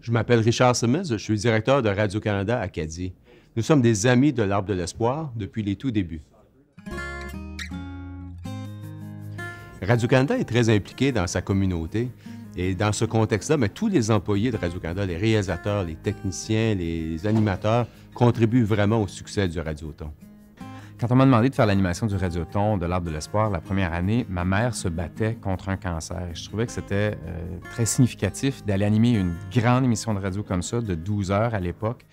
Je m'appelle Richard Simmons, je suis directeur de Radio-Canada Acadie. Nous sommes des amis de l'Arbre de l'Espoir depuis les tout débuts. Radio-Canada est très impliqué dans sa communauté et dans ce contexte-là, tous les employés de Radio-Canada, les réalisateurs, les techniciens, les animateurs contribuent vraiment au succès du Radioton. Quand on m'a demandé de faire l'animation du Radioton de l'Arbre de l'Espoir la première année, ma mère se battait contre un cancer. Je trouvais que c'était très significatif d'aller animer une grande émission de radio comme ça, de 12 heures à l'époque,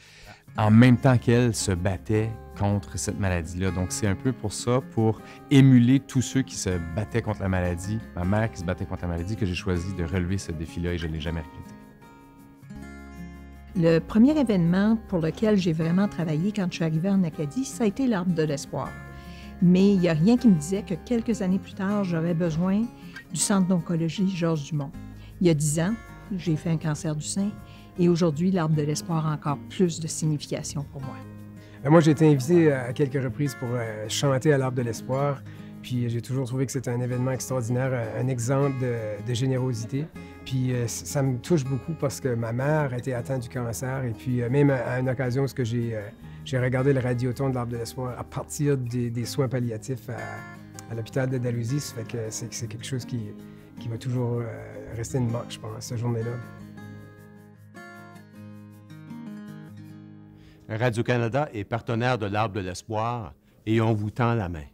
en même temps qu'elle se battait contre cette maladie-là. Donc, c'est un peu pour ça, pour émuler tous ceux qui se battaient contre la maladie, ma mère qui se battait contre la maladie, que j'ai choisi de relever ce défi-là et je ne l'ai jamais regretté. Le premier événement pour lequel j'ai vraiment travaillé quand je suis arrivée en Acadie, ça a été l'Arbre de l'Espoir. Mais il n'y a rien qui me disait que quelques années plus tard, j'aurais besoin du Centre d'oncologie Georges Dumont. Il y a 10 ans, j'ai fait un cancer du sein et aujourd'hui, l'Arbre de l'Espoir a encore plus de signification pour moi. Moi, j'ai été invité à quelques reprises pour chanter à l'Arbre de l'Espoir. Puis j'ai toujours trouvé que c'était un événement extraordinaire, un exemple de générosité. Puis ça me touche beaucoup parce que ma mère était atteinte du cancer. Et puis même à une occasion où j'ai regardé le Radioton de l'Arbre de l'Espoir à partir des soins palliatifs à l'hôpital de Dalhousie, ça fait que c'est quelque chose qui va toujours rester une marque, je pense, cette journée-là. Radio-Canada est partenaire de l'Arbre de l'Espoir et on vous tend la main.